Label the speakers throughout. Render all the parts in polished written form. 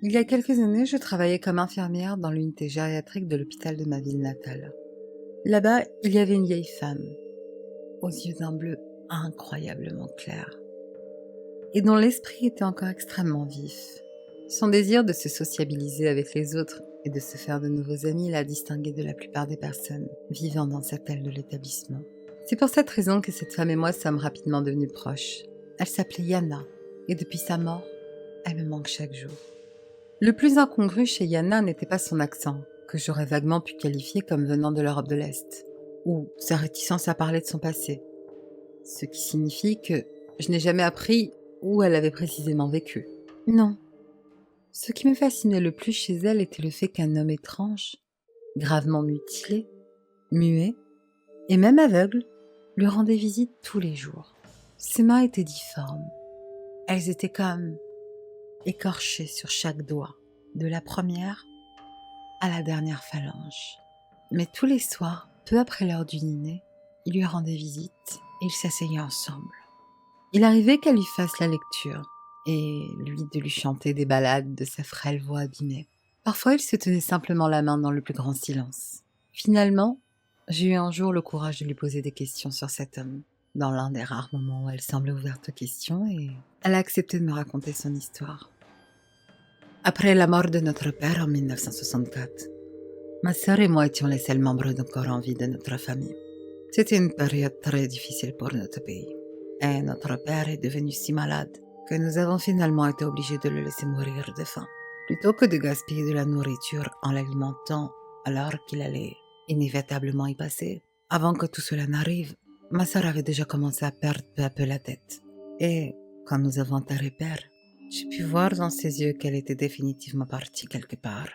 Speaker 1: Il y a quelques années, je travaillais comme infirmière dans l'unité gériatrique de l'hôpital de ma ville natale. Là-bas, il y avait une vieille femme, aux yeux d'un bleu incroyablement clair, et dont l'esprit était encore extrêmement vif. Son désir de se sociabiliser avec les autres et de se faire de nouveaux amis la distinguait de la plupart des personnes vivant dans cette aile de l'établissement. C'est pour cette raison que cette femme et moi sommes rapidement devenus proches. Elle s'appelait Yana, et depuis sa mort, elle me manque chaque jour. Le plus incongru chez Yana n'était pas son accent, que j'aurais vaguement pu qualifier comme venant de l'Europe de l'Est, ou sa réticence à parler de son passé, ce qui signifie que je n'ai jamais appris où elle avait précisément vécu. Non. Ce qui me fascinait le plus chez elle était le fait qu'un homme étrange, gravement mutilé, muet, et même aveugle, lui rendait visite tous les jours. Ses mains étaient difformes. Elles étaient comme écorchées sur chaque doigt, de la première à la dernière phalange. Mais tous les soirs, peu après l'heure du dîner, il lui rendait visite et ils s'asseyaient ensemble. Il arrivait qu'elle lui fasse la lecture et lui de lui chanter des ballades de sa frêle voix abîmée. Parfois, il se tenait simplement la main dans le plus grand silence. Finalement, j'ai eu un jour le courage de lui poser des questions sur cet homme, dans l'un des rares moments où elle semblait ouverte aux questions, et elle a accepté de me raconter son histoire. Après la mort de notre père en 1964, ma sœur et moi étions les seuls membres encore en vie de notre famille. C'était une période très difficile pour notre pays. Et notre père est devenu si malade que nous avons finalement été obligés de le laisser mourir de faim. Plutôt que de gaspiller de la nourriture en l'alimentant alors qu'il allait inévitablement y passer, avant que tout cela n'arrive, ma sœur avait déjà commencé à perdre peu à peu la tête. Et quand nous avons enterré père, j'ai pu voir dans ses yeux qu'elle était définitivement partie quelque part,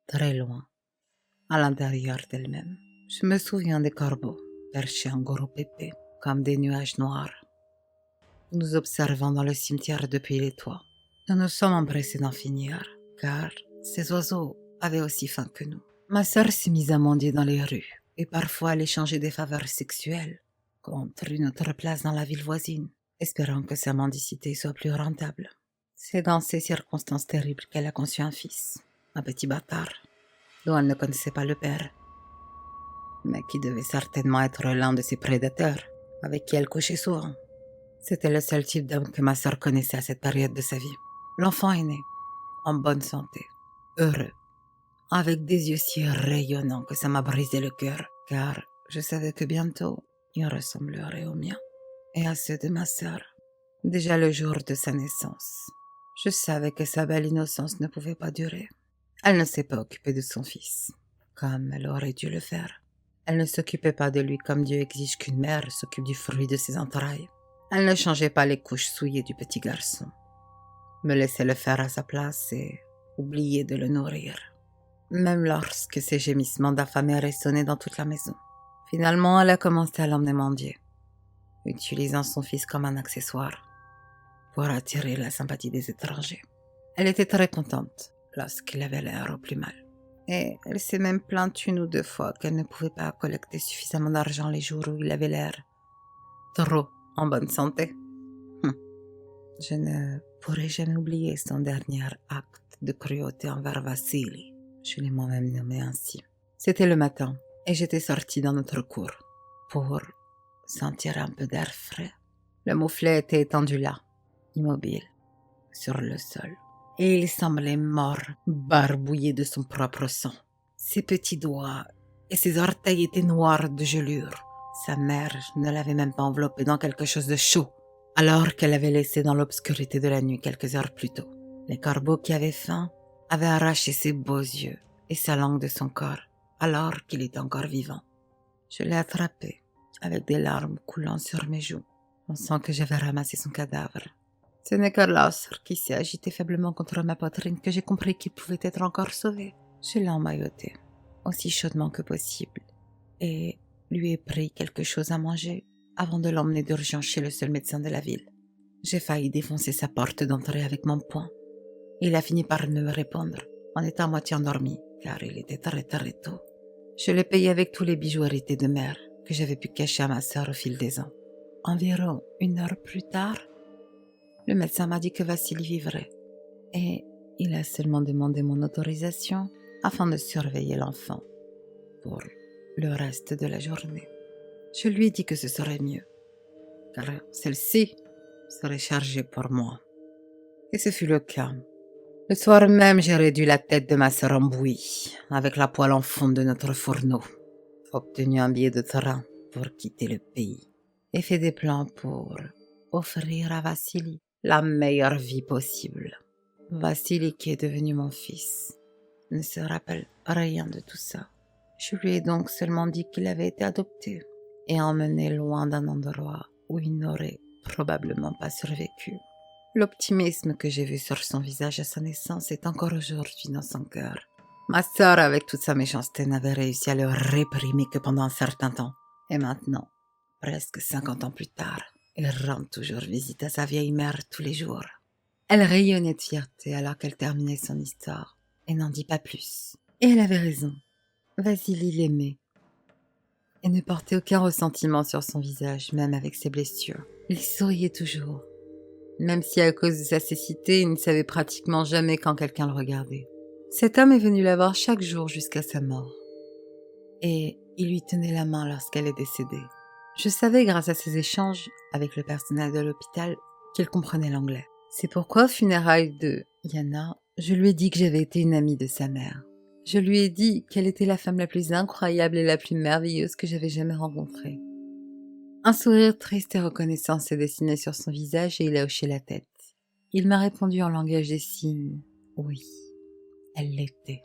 Speaker 1: très loin, à l'intérieur d'elle-même. Je me souviens des corbeaux, perchés en gros épais, comme des nuages noirs, nous observant dans le cimetière depuis les toits. Nous nous sommes empressés d'en finir, car ces oiseaux avaient aussi faim que nous. Ma sœur s'est mise à mendier dans les rues, et parfois elle échangeait des faveurs sexuelles contre une autre place dans la ville voisine, espérant que sa mendicité soit plus rentable. C'est dans ces circonstances terribles qu'elle a conçu un fils, un petit bâtard, dont elle ne connaissait pas le père, mais qui devait certainement être l'un de ses prédateurs, avec qui elle couchait souvent. C'était le seul type d'homme que ma sœur connaissait à cette période de sa vie. L'enfant est né, en bonne santé, heureux, avec des yeux si rayonnants que ça m'a brisé le cœur, car je savais que bientôt, il ressemblerait au mien et à ceux de ma sœur. Déjà le jour de sa naissance, je savais que sa belle innocence ne pouvait pas durer. Elle ne s'est pas occupée de son fils, comme elle aurait dû le faire. Elle ne s'occupait pas de lui comme Dieu exige qu'une mère s'occupe du fruit de ses entrailles. Elle ne changeait pas les couches souillées du petit garçon, me laissait le faire à sa place et oubliait de le nourrir, même lorsque ses gémissements d'affamé résonnaient dans toute la maison. Finalement, elle a commencé à l'emmener mendier, utilisant son fils comme un accessoire pour attirer la sympathie des étrangers. Elle était très contente lorsqu'il avait l'air au plus mal. Et elle s'est même plainte une ou deux fois qu'elle ne pouvait pas collecter suffisamment d'argent les jours où il avait l'air trop en bonne santé. Je ne pourrai jamais oublier son dernier acte de cruauté envers Vassili. Je l'ai moi-même nommé ainsi. C'était le matin et j'étais sortie dans notre cour pour sentir un peu d'air frais. Le mouflet était étendu là, immobile, sur le sol. Et il semblait mort, barbouillé de son propre sang. Ses petits doigts et ses orteils étaient noirs de gelure. Sa mère ne l'avait même pas enveloppé dans quelque chose de chaud, alors qu'elle l'avait laissé dans l'obscurité de la nuit quelques heures plus tôt. Les corbeaux qui avaient faim avaient arraché ses beaux yeux et sa langue de son corps, alors qu'il était encore vivant. Je l'ai attrapé, avec des larmes coulant sur mes joues, pensant que j'avais ramassé son cadavre. Ce n'est que lorsqu'il s'est agité faiblement contre ma poitrine que j'ai compris qu'il pouvait être encore sauvé. Je l'ai emmailloté, aussi chaudement que possible, et lui ai pris quelque chose à manger avant de l'emmener d'urgence chez le seul médecin de la ville. J'ai failli défoncer sa porte d'entrée avec mon poing. Il a fini par ne me répondre, en étant à moitié endormi, car il était très très tôt. Je l'ai payé avec tous les bijoux hérités de mère que j'avais pu cacher à ma sœur au fil des ans. Environ 1 heure plus tard, le médecin m'a dit que Vassili vivrait, et Il a seulement demandé mon autorisation afin de surveiller l'enfant pour le reste de la journée. Je lui ai dit que ce serait mieux, car celle-ci serait chargée pour moi. Et ce fut le cas. Le soir même, j'ai réduit la tête de ma sœur en bouillie, avec la poêle en fond de notre fourneau, obtenu un billet de train pour quitter le pays, et fait des plans pour offrir à Vassili la meilleure vie possible. Vassili, qui est devenu mon fils, ne se rappelle rien de tout ça. Je lui ai donc seulement dit qu'il avait été adopté et emmené loin d'un endroit où il n'aurait probablement pas survécu. L'optimisme que j'ai vu sur son visage à sa naissance est encore aujourd'hui dans son cœur. Ma sœur, avec toute sa méchanceté, n'avait réussi à le réprimer que pendant un certain temps. Et maintenant, presque 50 ans plus tard, il rend toujours visite à sa vieille mère tous les jours. Elle rayonnait de fierté alors qu'elle terminait son histoire et n'en dit pas plus. Et elle avait raison. Vassili l'aimait et ne portait aucun ressentiment sur son visage, même avec ses blessures. Il souriait toujours, même si à cause de sa cécité, il ne savait pratiquement jamais quand quelqu'un le regardait. Cet homme est venu la voir chaque jour jusqu'à sa mort, et il lui tenait la main lorsqu'elle est décédée. Je savais grâce à ses échanges avec le personnel de l'hôpital qu'il comprenait l'anglais. C'est pourquoi, aux funérailles de Yana, je lui ai dit que j'avais été une amie de sa mère. Je lui ai dit qu'elle était la femme la plus incroyable et la plus merveilleuse que j'avais jamais rencontrée. Un sourire triste et reconnaissant s'est dessiné sur son visage et il a hoché la tête. Il m'a répondu en langage des signes. Oui, elle l'était.